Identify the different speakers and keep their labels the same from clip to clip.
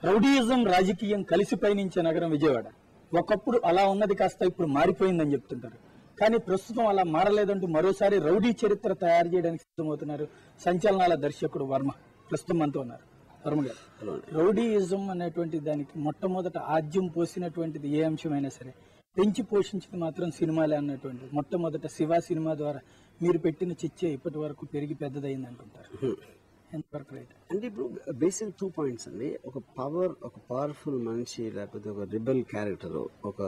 Speaker 1: Rowdyism రాజకీయం కలిసి పయనించే నగరం విజయవాడ. ఒకప్పుడు అలా ఉన్నది కాస్త ఇప్పుడు మారిపోయిందని చెప్తుంటారు. కానీ ప్రస్తుతం అలా మారలేదంటూ మరోసారి రౌడీ చరిత్ర తయారు చేయడానికి సిద్ధమవుతున్నారు సంచలనాల దర్శకుడు వర్మ. ప్రస్తుతం మనతో ఉన్నారు. వర్మ గారు, రౌడీయిజం అనేటువంటి దానికి మొట్టమొదట ఆద్యం పోసినటువంటిది ఏ అంశమైనా సరే పెంచి పోషించింది మాత్రం సినిమాలే అన్నటువంటి మొట్టమొదట శివ సినిమా ద్వారా మీరు పెట్టిన చిచ్చే ఇప్పటి వరకు పెరిగి పెద్దదైంది అంటుంటారు. ఎంతవరకు రైట్?
Speaker 2: అంటే ఇప్పుడు బేసిక్ 2 పాయింట్స్ అండి. ఒక పవర్ఫుల్ మనిషి లేకపోతే ఒక రిబెల్ క్యారెక్టర్ ఒక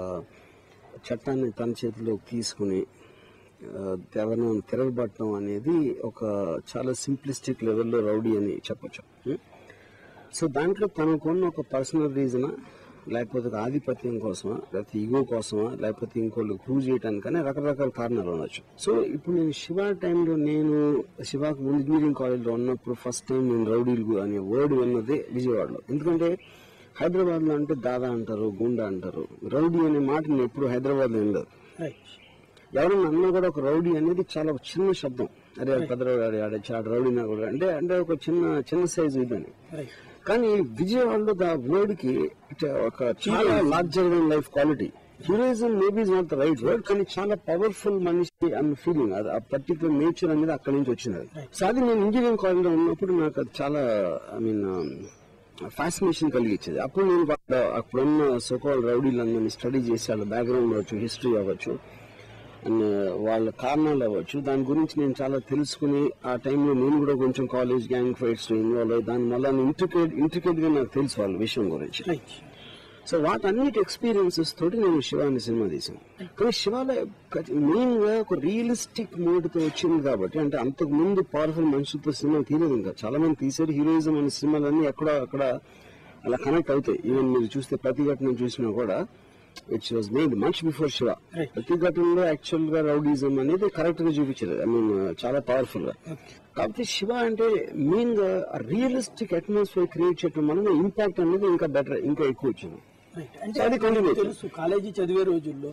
Speaker 2: చట్టాన్ని తన చేతిలోకి తీసుకుని ఎవరిని తిరగబట్టడం అనేది ఒక చాలా సింప్లిస్టిక్ లెవెల్లో రౌడీ అని చెప్పొచ్చు. సో దాంట్లో తనకున్న ఒక పర్సనల్ రీజనా, లేకపోతే ఒక ఆధిపత్యం కోసమా, లేకపోతే ఈగో కోసమా, లేకపోతే ఇంకోళ్ళు ప్రూవ్ చేయడానికనే రకరకాల కారణాలు ఉండొచ్చు. సో ఇప్పుడు నేను శివ టైంలో శివాకు ఇంజనీరింగ్ కాలేజ్లో ఉన్నప్పుడు ఫస్ట్ టైం నేను రౌడీలు అనే వర్డ్ విన్నదే విజయవాడలో. ఎందుకంటే హైదరాబాద్లో అంటే దాదా అంటారు, గుండా అంటారు. రౌడీ అనే మాట నేను ఎప్పుడు హైదరాబాద్లో వినలేదు. ఎవరైనా అన్నా కూడా ఒక రౌడీ అనేది చాలా చిన్న శబ్దం. అరే పెద్దవాడు ఆడే రౌడీ అంటే ఒక చిన్న సైజు ఇదని. కానీ విజయవాడలో దా వర్డ్ కి ఒక చాలా larger than life quality. Heroism maybe is not the right word, కానీ చాలా పవర్ఫుల్ మనిషి అన్న ఫీలింగ్, అది ఆ పర్టికులర్ నేచర్ అనేది అక్కడి నుంచి వచ్చినది. సో అది నేను ఇంజనీరింగ్ కాలేజ్లో ఉన్నప్పుడు నాకు అది చాలా ఫ్యాసినేషన్ కలిగించేది. అప్పుడు నేను అప్పుడున్న సోకాల్ రౌడీలందరినీ స్టడీ చేసి వాళ్ళ బ్యాక్గ్రౌండ్ అవ్వచ్చు, హిస్టరీ అవ్వచ్చు, అండ్ వాళ్ళ కారణాలు అవ్వచ్చు, దాని గురించి నేను చాలా తెలుసుకుని ఆ టైంలో నేను కూడా కొంచెం కాలేజ్ గ్యాంగ్ ఫైట్స్ ఇన్వాల్వ్ అయ్యి దాని వల్ల ఇంట్రికేట్ గా నాకు తెలుసు వాళ్ళ విషయం గురించి. సో వాటన్నిటి ఎక్స్పీరియన్సెస్ తోటి నేను శివ అనే సినిమా తీసాను. కానీ శివాలో మెయిన్ గా ఒక రియలిస్టిక్ మోడ్ తో వచ్చింది కాబట్టి, అంటే అంతకు ముందు పవర్ఫుల్ మనుషులతో సినిమా తీయలేదు. ఇంకా చాలా మంది తీసారు. హీరోయిజం అనే సినిమాలన్నీ అక్కడ అలా కనెక్ట్ అవుతాయి. ఈవెన్ మీరు చూస్తే ప్రతిఘటన చూసినా కూడా it's was made much before Shiva. ప్రతిఘటనలో యాక్చువల్ గా రౌడీజం అనేది కరెక్ట్ గా చూపించారు. చాలా పవర్ఫుల్ గా. కాబట్టి శివ అంటే మెయిన్ గా రియలిస్టిక్ అట్మాస్ఫియర్ క్రియేట్ చేయడం వల్ల ఇంపాక్ట్ అనేది ఇంకా బెటర్, ఇంకా ఎక్కువ వచ్చింది.
Speaker 1: తెలుసు, కాలేజీ చదివే రోజుల్లో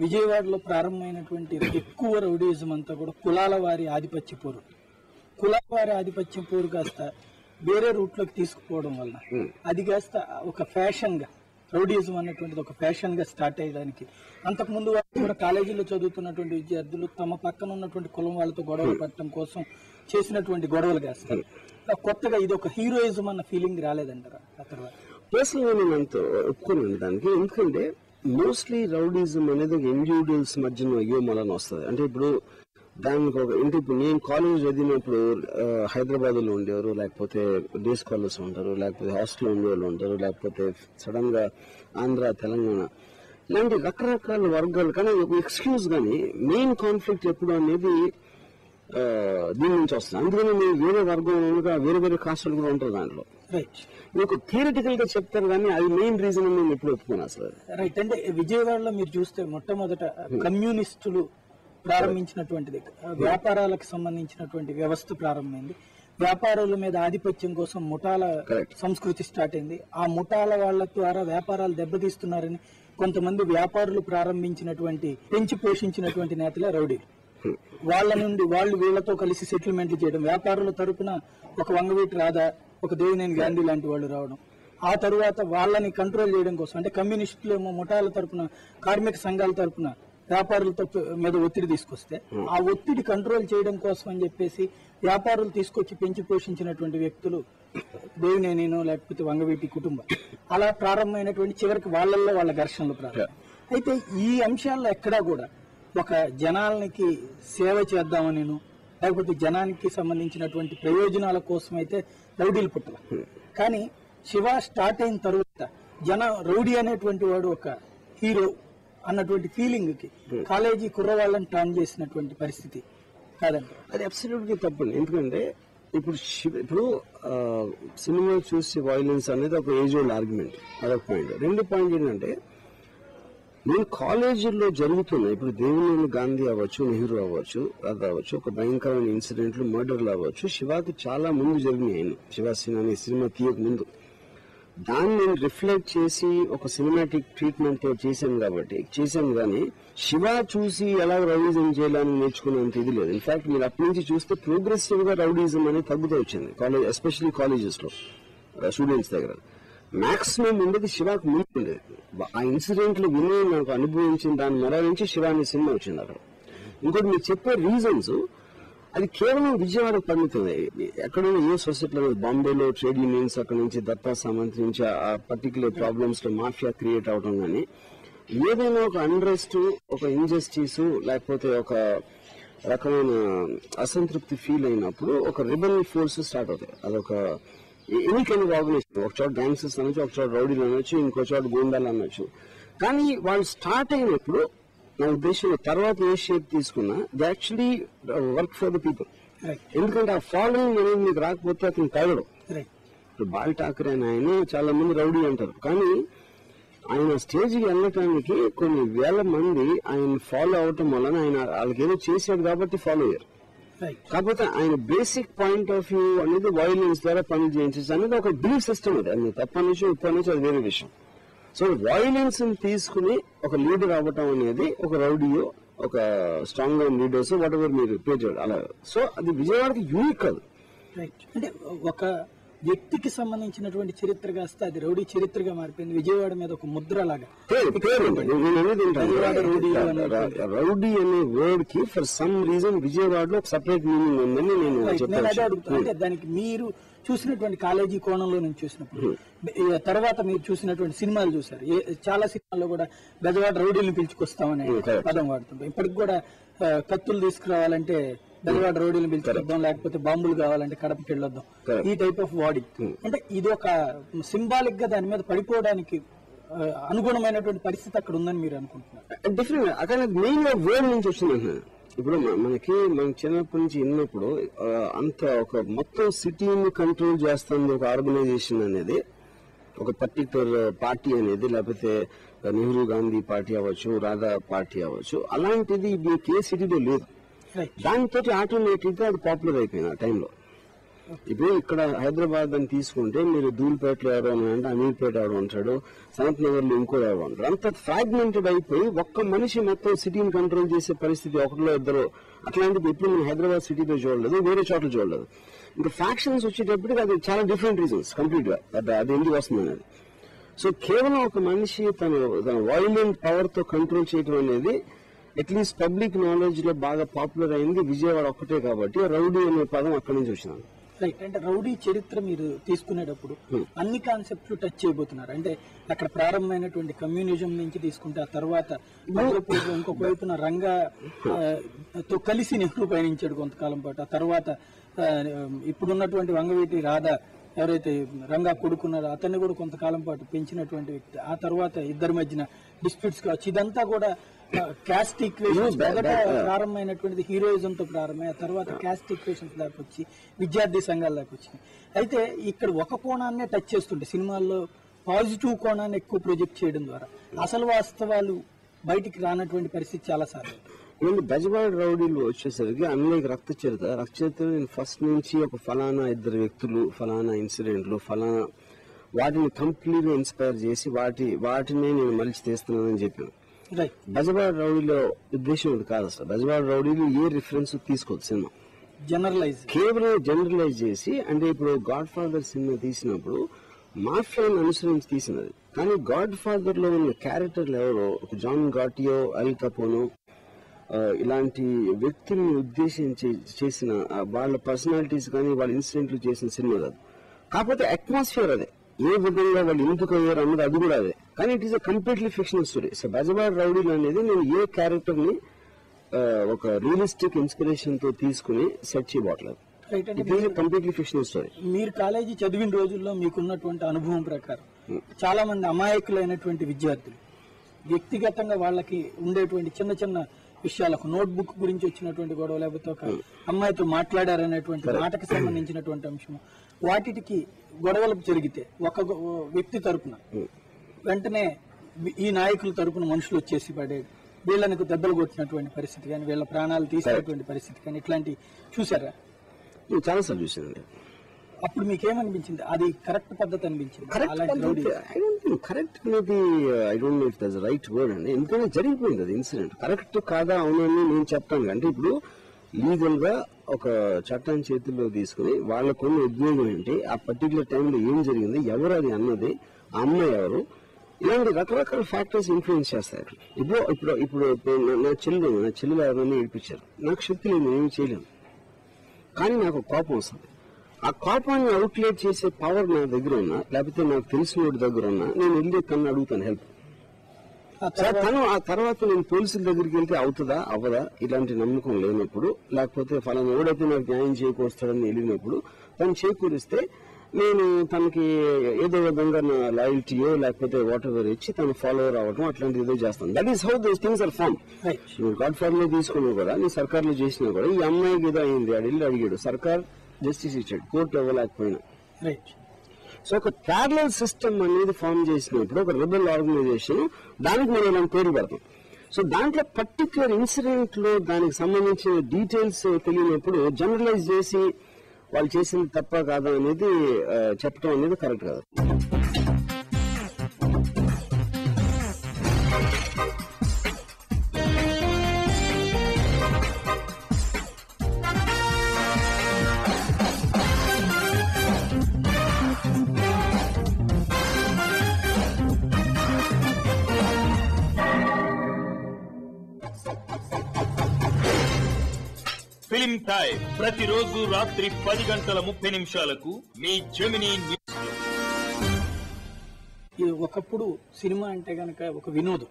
Speaker 1: విజయవాడలో ప్రారంభమైనటువంటి ఎక్కువ రౌడీజం అంతా కూడా కులాల వారి ఆధిపత్య పోరు. కులాల వారి ఆధిపత్య పోరు కాస్త వేరే రూట్ లోకి తీసుకుపోవడం వల్ల అది కాస్త ఒక ఫ్యాషన్ గా, రౌడీజం అనేటువంటిది ఒక ఫ్యాషన్ గా స్టార్ట్ అయ్యడానికి, అంతకుముందు కూడా కాలేజీలో చదువుతున్నటువంటి విద్యార్థులు తమ పక్కన ఉన్నటువంటి కులం వాళ్ళతో గొడవలు పడటం కోసం చేసినటువంటి గొడవలు కాస్తారు. కొత్తగా ఇది ఒక హీరోయిజం అన్న ఫీలింగ్ రాలేదంటారా ఆ తర్వాత?
Speaker 2: పర్సనల్గా నేను అంత ఒప్పుకోనండి దానికి. ఎందుకంటే మోస్ట్లీ రౌడీజం అనేది ఇండివిజువల్స్ మధ్యన అయ్యోమలని వస్తుంది. అంటే ఇప్పుడు దానికి ఇప్పుడు నేను కాలేజ్ చదివినప్పుడు హైదరాబాద్ లో ఉండేవారు, లేకపోతే డే స్కాలర్స్ ఉంటారు, లేకపోతే హాస్టల్లో ఉండేవాళ్ళు ఉంటారు, లేకపోతే సడన్ గా ఆంధ్ర, తెలంగాణ ఇలాంటి రకరకాల వర్గాలు. కానీ ఒక ఎక్స్క్యూజ్ కానీ మెయిన్ కాన్ఫ్లిక్ట్ ఎప్పుడు అనేది దీని నుంచి వస్తుంది. అందుకని మీరు వేరే వర్గం వేరే వేరే కాస్టులు కూడా ఉంటారు దాంట్లో. మీకు థియరిటికల్ గా చెప్తారు కానీ అది మెయిన్ రీజన్ నేను ఎప్పుడు ఒప్పుకున్నాను అసలు.
Speaker 1: రైట్. అంటే విజయవాడలో మీరు చూస్తే మొట్టమొదట కమ్యూనిస్టులు ప్రారంభించినటువంటిది, వ్యాపారాలకు సంబంధించినటువంటి వ్యవస్థ ప్రారంభమైంది. వ్యాపారుల మీద ఆధిపత్యం కోసం ముఠాల సంస్కృతి స్టార్ట్ అయింది. ఆ ముఠాల వాళ్ళ ద్వారా వ్యాపారాలు దెబ్బతీస్తున్నారని కొంతమంది వ్యాపారులు ప్రారంభించినటువంటి పెంచి పోషించినటువంటి నేతలే రౌడీలు. వాళ్ళ నుండి వాళ్ళు వీళ్లతో కలిసి సెటిల్మెంట్లు చేయడం, వ్యాపారుల తరపున ఒక వంగవీటి రాధా, ఒక దేవినేని గాంధీ లాంటి వాళ్ళు రావడం, ఆ తరువాత వాళ్ళని కంట్రోల్ చేయడం కోసం, అంటే కమ్యూనిస్టులు ఏమో ముఠాల తరపున, కార్మిక సంఘాల తరపున వ్యాపారులతో మీద ఒత్తిడి తీసుకొస్తే ఆ ఒత్తిడి కంట్రోల్ చేయడం కోసం అని చెప్పేసి వ్యాపారులు తీసుకొచ్చి పెంచి పోషించినటువంటి వ్యక్తులు దేవినేనినో లేకపోతే వంగవీటి కుటుంబం. అలా ప్రారంభమైనటువంటి చివరికి వాళ్ళల్లో వాళ్ళ ఘర్షణలు ప్రారంభం. అయితే ఈ అంశాల్లో ఎక్కడా కూడా ఒక జనాలకి సేవ చేద్దామనిను, లేకపోతే జనానికి సంబంధించినటువంటి ప్రయోజనాల కోసం అయితే రౌడీలు పుట్టల. కానీ శివ స్టార్ట్ అయిన తర్వాత రౌడీ అనేటువంటి వాడు ఒక హీరో అన్నటువంటి ఫీలింగ్ కి కాలేజీ కుర్రవాళ్ళని టర్న్ చేసినటువంటి పరిస్థితి కాదండి.
Speaker 2: అది అబ్సల్యూట్లీ తప్పండి. ఎందుకంటే ఇప్పుడు సినిమా చూసి వైలెన్స్ అనేది ఒక ఏజ్ ఓల్డ్ ఆర్గ్యుమెంట్, అదొక పాయింట్. రెండో పాయింట్ ఏంటంటే నేను కాలేజీల్లో జరుగుతున్నాయి ఇప్పుడు దేవినేని గాంధీ అవ్వచ్చు, నెహ్రూ అవ్వచ్చు, అది అవ్వచ్చు, ఒక భయంకరమైన ఇన్సిడెంట్లు, మర్డర్లు అవ్వచ్చు, శివాకి చాలా ముందు జరిగినాయి. శివసేన అనే సినిమా తీయక ముందు దాన్ని నేను రిఫ్లెక్ట్ చేసి ఒక సినిమాటిక్ ట్రీట్మెంట్ చేశాను కానీ శివ చూసి ఎలా రౌడీజం చేయాలని నేర్చుకునేంత ఇది లేదు. ఇన్ఫాక్ట్ మీరు అప్పటి నుంచి చూస్తే ప్రోగ్రెసివ్ గా రౌడీజం అనేది తగ్గుతూ వచ్చింది కాలేజ్, ఎస్పెషల్లీ కాలేజెస్ లో స్టూడెంట్స్ దగ్గర. మాక్సిమం ఉండేది శివాకు ముందు ఉండేది. ఆ ఇన్సిడెంట్లు విని నాకు అనుభవించిన దాని మెడ నుంచి శివ అనే సినిమా వచ్చింది అక్కడ. ఇంకోటి మీరు చెప్పే రీజన్స్ అది కేవలం విజయవాడకు పరిమితమే. ఎక్కడైనా ఏ సొసైటీలో బాంబేలో ట్రేడ్ యూనియన్స్ అక్కడ నుంచి దత్తా సామంత్ నుంచి ఆ పర్టికులర్ ప్రాబ్లమ్స్ లో మాఫియా క్రియేట్ అవడం కానీ ఏదైనా ఒక అన్రెస్ట్, ఒక ఇంజస్టిస్, లేకపోతే ఒక రకమైన అసంతృప్తి ఫీల్ అయినప్పుడు ఒక రిబల్ ఫోర్స్ స్టార్ట్ అవుతాయి. అదొక ఎనీ కైండ్ ఆఫ్ ఆర్గనైజేషన్. ఒక చోట గ్యాంగ్స్టర్స్ అనొచ్చు, ఒక చోట రౌడీలు అనొచ్చు, ఇంకో చోట గూండాలు అనొచ్చు. కానీ వాళ్ళు స్టార్ట్ అయినప్పుడు నా ఉద్దేశం తర్వాత ఏ షేప్ తీసుకున్నా they actually work for the people. ఎందుకంటే ఆ ఫాలోయింగ్ అనేది మీకు రాకపోతే అతను తగలడు. ఇప్పుడు బాల్ ఠాకరే అని ఆయన చాలా మంది రౌడీ అంటారు, కానీ ఆయన స్టేజ్కి వెళ్ళటానికి కొన్ని వేల మంది ఆయన ఫాలో అవటం వలన ఆయన వాళ్ళకి ఏదో చేశాడు కాబట్టి ఫాలో అయ్యారు. కాకపోతే ఆయన బేసిక్ పాయింట్ ఆఫ్ వ్యూ అనేది వైలెన్స్ ద్వారా పని చేయించచ్చు అనేది ఒక బిలీఫ్ సిస్టమ్. అది తప్పనిచ్చు ఇప్పటి అది వేరే విషయం. సో వైలెన్స్ తీసుకుని ఒక లీడర్ అవ్వటం అనేది ఒక రౌడీయో, ఒక స్ట్రాంగ్ లీడర్స్ వాట్ ఎవర్ మీరు పేరు చేయాలి అలా. సో అది విజయవాడకి యూనిక్ కాదు.
Speaker 1: అంటే ఒక వ్యక్తికి సంబంధించినటువంటి చరిత్ర కాస్త అది రౌడీ చరిత్రగా మారిపోయింది. విజయవాడ మీద ఒక ముద్ర లాగా
Speaker 2: రౌడీ అనే వర్డ్ కి ఫర్ సమ్ రీజన్ విజయవాడలో ఒక సపరేట్ మీనింగ్ ఉందని నేను
Speaker 1: అడుగుతాను. అంటే దానికి మీరు చూసినటువంటి కాలేజీ కోణంలో నుంచి చూసినప్పుడు తర్వాత మీరు చూసినటువంటి సినిమాలు చూసారు. చాలా సినిమాల్లో కూడా బెజవాడ రౌడీలను పిలుచుకొస్తామని పదం వాడుతుంటాం. ఇప్పటికి కూడా కత్తులు తీసుకురావాలంటే బెజవాడ రోడ్డుని పిలుచుకొద్దాం, లేకపోతే బాంబులు కావాలంటే కడపకి వెళ్ళొద్దాం, ఈ టైప్ ఆఫ్ వాడి. అంటే ఇది ఒక సింబాలిక్ గా దాని మీద పడిపోవడానికి అనుగుణమైనటువంటి పరిస్థితి అక్కడ ఉందని మీరు అనుకుంటున్నారు?
Speaker 2: డెఫినెట్ అక్కడ మెయిన్ గా వర్డ్ నుంచి వచ్చింది. ఇప్పుడు మనకి మన చిన్నప్పటి నుంచి విన్నప్పుడు అంత ఒక మొత్తం సిటీని కంట్రోల్ చేస్తుంది ఒక ఆర్గనైజేషన్ అనేది, ఒక పర్టికులర్ పార్టీ అనేది, లేకపోతే నెహ్రూ గాంధీ పార్టీ అవ్వచ్చు, రాధా పార్టీ అవ్వచ్చు, అలాంటిది మీకు ఏ సిటీలో లేదు. దాంతో ఆటోమేటిక్ గా అది పాపులర్ అయిపోయింది ఆ టైంలో. ఇప్పుడు ఇక్కడ హైదరాబాద్ అని తీసుకుంటే మీరు ధూల్పేటలో ఎవరో అంటే అమీర్పేట ఎవరు అంటాడు, సనత్ నగర్ లో ఇంకో ఎవరు అంటారు. అంత ఫ్రాగ్మెంటెడ్ అయిపోయి ఒక్క మనిషి మొత్తం సిటీని కంట్రోల్ చేసే పరిస్థితి ఒకటిలో ఇద్దరు. అట్లాంటిది ఎప్పుడు మనం హైదరాబాద్ సిటీలో చూడలేదు, వేరే చోట్ల చూడలేదు. ఇంకా ఫ్యాక్షన్స్ వచ్చేటప్పటికి అది చాలా డిఫరెంట్ రీజన్స్ కంప్లీట్ గా అది ఎందుకు వస్తుంది అనేది. సో కేవలం ఒక మనిషి తన వైలెంట్ పవర్ తో కంట్రోల్ చేయడం అనేది అట్లీస్ట్ పబ్లిక్ నాలెడ్జ్ లో బాగా పాపులర్ అయింది విజయవాడ ఒక్కటే కాబట్టి రౌడీ అనే పదం అక్కడి నుంచి వచ్చింది.
Speaker 1: రైట్. అంటే రౌడీ చరిత్ర మీరు తీసుకునేటప్పుడు అన్ని కాన్సెప్ట్లు టచ్ చేయబోతున్నారు. అంటే అక్కడ ప్రారంభమైనటువంటి కమ్యూనిజం నుంచి తీసుకుంటే ఆ తర్వాత ఇంకొక వైపున రంగాతో కలిసి నెహ్రూ పయనించాడు కొంతకాలం పాటు. ఆ తర్వాత ఇప్పుడున్నటువంటి వంగవీటి రాధా ఎవరైతే రంగా కొడుకున్నారో అతన్ని కూడా కొంతకాలం పాటు పెంచినటువంటి వ్యక్తి. ఆ తర్వాత ఇద్దరి మధ్యన డిస్ప్యూట్స్ కావచ్చు. ఇదంతా కూడా క్యాస్ట్ ఈక్వేషన్స్ ప్రారంభమైనటువంటిది హీరోయిజం తో ప్రారంభమై ఆ తర్వాత క్యాస్ట్ ఈక్వేషన్స్ దాకా వచ్చి విద్యార్థి సంఘాల దాకా వచ్చినాయి. అయితే ఇక్కడ ఒక కోణాన్నే టచ్ చేస్తుంటే సినిమాల్లో పాజిటివ్ కోణాన్ని ఎక్కువ ప్రొజెక్ట్ చేయడం ద్వారా అసలు వాస్తవాలు బయటికి రానటువంటి పరిస్థితి చాలా సార్లు.
Speaker 2: బెజవాడ రౌడీలు వచ్చేసరికి అన్లైక్ రక్త చరిత్ర నేను ఫస్ట్ నుంచి ఒక ఫలానా ఇద్దరు వ్యక్తులు, ఫలానా ఇన్సిడెంట్లు, ఫలానా వాటిని కంప్లీట్ గా ఇన్స్పైర్ చేసి వాటిని నేను మలిచి తీస్తున్నానని చెప్పాను. బెజవాడ రౌడీలో ఉద్దేశం ఇది కాదు అసలు. బెజవాడ రౌడీలు ఏ రిఫరెన్స్ తీసుకోవచ్చు సినిమా కేవలం జనరలైజ్ చేసి. అంటే ఇప్పుడు గాడ్ ఫాదర్ సినిమా తీసినప్పుడు మాఫియాను అనుసరించి తీసినది, కానీ గాడ్ ఫాదర్ లో ఉన్న క్యారెక్టర్లు ఎవరో ఒక జాన్ గాటియో, అల్ కపోనో ఇలాంటి వ్యక్తుల్ని ఉద్దేశించి చేసిన వాళ్ళ పర్సనాలిటీస్ కానీ వాళ్ళ ఇన్సిడెంట్లు చేసిన సినిమా కాదు. కాకపోతే అట్మాస్ఫియర్ అదే, ఏ విధంగా వాళ్ళు ఎందుకు అయ్యారు అన్నది అది కూడా అదే, కానీ it is a completely fictional story. So Bezawada రౌడీలు అనేది నేను ఏ క్యారెక్టర్ ని ఒక రియలిస్టిక్ ఇన్స్పిరేషన్ తో తీసుకుని సెట్ చేయబోట్లేదు. Completely fictional story.
Speaker 1: మీరు కాలేజీ చదివిన రోజుల్లో మీకున్నటువంటి అనుభవం ప్రకారం చాలా మంది అమాయకులైనటువంటి విద్యార్థులు వ్యక్తిగతంగా వాళ్ళకి ఉండేటువంటి చిన్న చిన్న విషయాలకు నోట్బుక్ గురించి వచ్చినటువంటి గొడవ, లేకపోతే ఒక అమ్మాయితో మాట్లాడారనేటువంటి మాటకు సంబంధించినటువంటి అంశం, వాటికి గొడవలు జరిగితే ఒక వ్యక్తి తరపున వెంటనే ఈ నాయకుల తరపున మనుషులు వచ్చేసి పడేది, వీళ్ళకు దెబ్బలు కొట్టినటువంటి పరిస్థితి కానీ, వీళ్ళ ప్రాణాలు తీసేటువంటి పరిస్థితి కానీ ఇట్లాంటి చూసారా?
Speaker 2: చాలా సార్లు చూసానండి.
Speaker 1: అప్పుడు మీకేమనిపించింది? అది కరెక్ట్ పద్ధతి అనిపించింది?
Speaker 2: కరెక్ట్ అనేది I don't know if that's right word అండి. ఎందుకంటే జరిగిపోయింది అది ఇన్సిడెంట్. కరెక్ట్ కాదా అవునని నేను చెప్తాను. అంటే ఇప్పుడు లీగల్ గా ఒక చట్టాన్ని చేతుల్లో తీసుకుని వాళ్ళకున్న ఉద్యోగం ఏంటి, ఆ పర్టికులర్ టైంలో ఏం జరిగింది, ఎవరు అది అన్నది, ఆ అమ్మాయి ఎవరు, ఇలాంటి రకరకాల ఫ్యాక్టర్స్ ఇన్ఫ్లుయెన్స్ చేస్తాయి. ఇప్పుడు నా చెల్లెలు ఎవరైనా ఏడిపించారు, నాకు శక్తి లేదు, నేనేమి చేయలేను. కానీ నాకు కోపం వస్తుంది. ఆ కోపాన్ని అవుట్లెట్ చేసే పవర్ నా దగ్గర ఉన్నా, లేకపోతే నాకు తెలిసిన వాడి దగ్గర ఉన్నా, నేను వెళ్ళి తను అడుగుతాను హెల్ప్. తను ఆ తర్వాత నేను పోలీసుల దగ్గరికి వెళ్తే అవుతుందా అవ్వదా ఇలాంటి నమ్మకం లేనప్పుడు, లేకపోతే ఫలానా ఎవడైతే నాకు న్యాయం చేకూరుస్తాడని వెళ్ళినప్పుడు తను చేకూరిస్తే నేను తనకి ఏదో విధంగా నా లాయల్టీయో లేకపోతే వాట్ ఎవర్ ఇచ్చి తను ఫాలోవర్ అవ్వడం అట్లాంటి ఏదో చేస్తాను. That is how those things are form. నువ్వు గాడ్ ఫార్మ్ లో తీసుకున్నావు కూడా, నీ సర్కార్లో చేసినా కూడా, ఈ అమ్మాయికి ఏదో అయింది, అడిగి అడిగాడు, సర్కార్ జస్టిస్ ఇచ్చాడు, కోర్టు ఇవ్వలేకపోయినా. సో ఒక ప్యారలల్ సిస్టమ్ అనేది ఫార్మ్ చేసినప్పుడు ఒక రెబెల్ ఆర్గనైజేషన్, దానికి మనం ఇలా పేరు పెడతాం. సో దాంట్లో పర్టికులర్ ఇన్సిడెంట్ లో దానికి సంబంధించిన డీటెయిల్స్ తెలియనప్పుడు జనరలైజ్ చేసి వాళ్ళు చేసింది తప్ప కాదా అనేది చెప్పడం అనేది కరెక్ట్ కాదు.
Speaker 3: ఫిలిం టైం ప్రతిరోజు రాత్రి 10:30 మీ జెమినీ న్యూస్.
Speaker 1: ఇది ఒకప్పుడు సినిమా అంటే గనక ఒక వినోదం,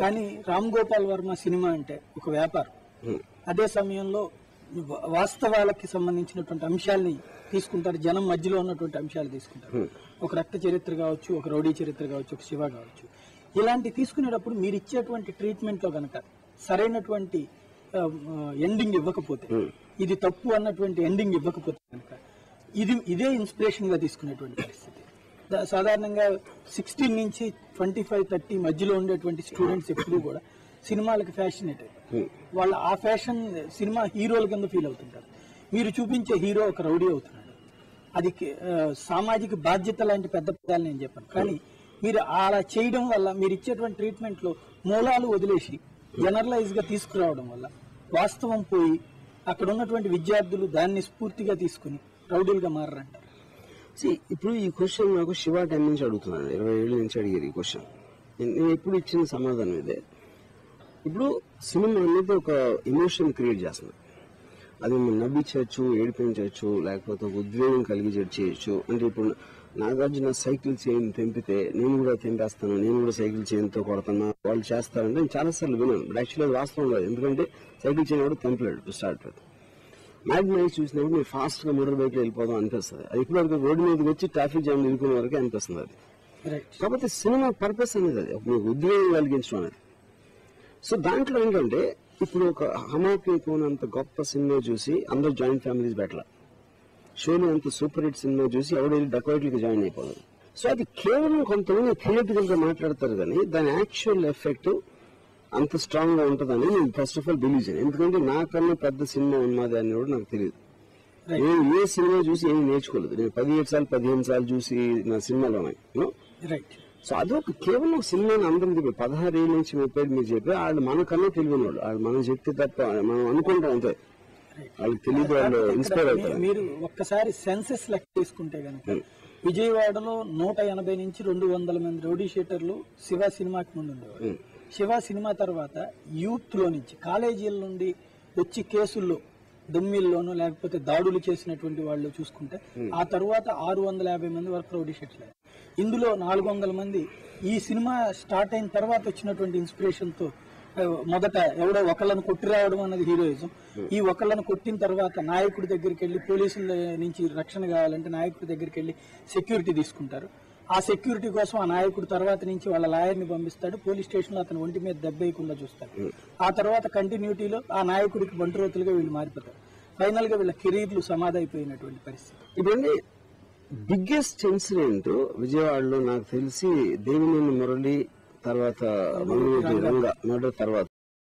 Speaker 1: కానీ రామ్ గోపాల్ వర్మ సినిమా అంటే ఒక వ్యాపారం. అదే సమయంలో వాస్తవాలకి సంబంధించినటువంటి అంశాలని తీసుకుంటారు, జనం మధ్యలో ఉన్నటువంటి అంశాలు తీసుకుంటారు. ఒక రక్త చరిత్ర కావచ్చు, ఒక రౌడీ చరిత్ర కావచ్చు, ఒక శివ కావచ్చు. ఇలాంటి తీసుకునేటప్పుడు మీరు ఇచ్చేటువంటి ట్రీట్మెంట్ లో గనక సరైనటువంటి ఎండింగ్ ఇవ్వకపోతే, ఇది తప్పు అన్నటువంటి ఎండింగ్ ఇవ్వకపోతే కనుక ఇదే ఇన్స్పిరేషన్ గా తీసుకునేటువంటి పరిస్థితి. సాధారణంగా 16 నుంచి 25-30 మధ్యలో ఉండేటువంటి స్టూడెంట్స్ ఎప్పుడు కూడా సినిమాలకు ఫ్యాషనేట్ అయ్యారు. వాళ్ళు ఆ ఫ్యాషన్ సినిమా హీరోల కింద ఫీల్ అవుతుంటారు. మీరు చూపించే హీరో ఒక రౌడీ అవుతున్నాడు. అది సామాజిక బాధ్యత లాంటి పెద్ద పదాలు నేను చెప్పాను. కానీ మీరు అలా చేయడం వల్ల, మీరు ఇచ్చేటువంటి ట్రీట్మెంట్ లో మూలాలు వదిలేసి జనరలైజ్ గా తీసుకురావడం వల్ల వాస్తవం పోయి అక్కడ ఉన్నటువంటి విద్యార్థులు దాన్ని స్ఫూర్తిగా తీసుకుని రౌడీలుగా మారంటారు.
Speaker 2: ఇప్పుడు ఈ క్వశ్చన్ నాకు శివ టైం నుంచి అడుగుతున్నాను, 20 ఏళ్ళ నుంచి అడిగారు ఈ క్వశ్చన్. నేను ఎప్పుడు ఇచ్చిన సమాధానం ఇదే. ఇప్పుడు సినిమా అనేది ఒక ఎమోషన్ క్రియేట్ చేస్తుంది. అది నవ్వించవచ్చు, ఏడిపించవచ్చు, లేకపోతే ఒక ఉద్వేగం చేయొచ్చు. అంటే ఇప్పుడు నాగార్జున సైకిల్ చైన్ తెంపితే నేను కూడా తెంపేస్తాను, నేను కూడా సైకిల్ చైన్తో కొడతాను, వాళ్ళు చేస్తారంటే నేను చాలాసార్లు విన్నాను. బట్ యాక్చువల్లీ అది వాస్తవం కాదు. ఎందుకంటే సైకిల్ చైన్ కూడా తెంపలేడు to start with. Mad match చూసినప్పుడు మీరు ఫాస్ట్ గా మోటార్ బైక్ లో వెళ్ళిపోదాం అనిపిస్తుంది. అది ఇప్పుడు వరకు రోడ్డు మీదకి వచ్చి ట్రాఫిక్ జామ్ నిలుకునే వరకు అనిపిస్తుంది. అది కాకపోతే సినిమా పర్పస్ అనేది అది మీకు ఉద్వేగం కలిగించడం అనేది. సో దాంట్లో ఏంటంటే ఇప్పుడు ఒక హమాకే కోన్ అంత గొప్ప సినిమా చూసి అందరూ జాయింట్ ఫ్యామిలీస్ పెట్టాల, షోలో అంత సూపర్ హిట్ సినిమా చూసి ఎవడో డెకోరేట్లకి జాయిన్ అయిపోవాలి. సో అది కేవలం కొంతమంది థియేటికల్ గా మాట్లాడతారు, కానీ దాని యాక్చువల్ ఎఫెక్ట్ అంత స్ట్రాంగ్ గా ఉంటుందని నేను ఫస్ట్ ఆఫ్ ఆల్ బిలీవ్ చేయను. ఎందుకంటే నాకన్నా పెద్ద సినిమా ఉన్నది అని కూడా నాకు తెలియదు. నేను ఏ సినిమా చూసి ఏమి నేర్చుకోలేదు. నేను 17 సార్లు 15 సార్లు చూసి నా సినిమాలో ఉన్నాయి. సో అదొక కేవలం ఒక సినిమాని అందరం చెప్పి 16 ఏళ్ళ నుంచి 30 ఏళ్ళు మీరు చెప్పి వాళ్ళు మనకన్నా తెలియని వాళ్ళు, వాళ్ళు మనం చెప్తే తప్ప మనం అనుకుంటాం అంతే, వాళ్ళకి తెలియదు, వాళ్ళు ఇన్స్పైర్ అవుతారు.
Speaker 1: మీరు ఒక్కసారి సెన్సెస్ లెక్క తీసుకుంటే కనుక విజయవాడలో 180 నుంచి 200 మంది రౌడీ షీటర్లు శివ సినిమాకి ముందు ఉండేవారు. శివ సినిమా తర్వాత యూత్ లో నుంచి, కాలేజీల నుండి వచ్చి కేసుల్లో దొమ్మిల్లోనూ లేకపోతే దాడులు చేసినటువంటి వాళ్ళు చూసుకుంటే ఆ తర్వాత 650 మంది వరకు రౌడీ షీటర్లు. ఇందులో 400 మంది ఈ సినిమా స్టార్ట్ అయిన తర్వాత వచ్చినటువంటి ఇన్స్పిరేషన్ తో, మొదట ఎవడో ఒకళ్ళను కొట్టి రావడం అన్నది హీరోయిజం. ఈ ఒకళ్ళను కొట్టిన తర్వాత నాయకుడి దగ్గరికి వెళ్ళి, పోలీసుల నుంచి రక్షణ కావాలంటే నాయకుడి దగ్గరికి వెళ్ళి సెక్యూరిటీ తీసుకుంటారు. ఆ సెక్యూరిటీ కోసం ఆ నాయకుడు తర్వాత నుంచి వాళ్ళ లాయర్ని పంపిస్తాడు, పోలీస్ స్టేషన్ లో అతను ఒంటి మీద దెబ్బ వేయకుండా చూస్తాడు. ఆ తర్వాత కంటిన్యూటీలో ఆ నాయకుడికి బంటురోతులుగా వీళ్ళు మారిపోతారు. ఫైనల్ గా వీళ్ళ కెరీర్లు సమాధైపోయినటువంటి పరిస్థితి.
Speaker 2: ఇవన్నీ బిగ్గెస్ట్ ఇన్సిడెంట్ విజయవాడలో నాకు తెలిసి దేవినేని మురళి తర్వాత మర్డర్ తర్వాత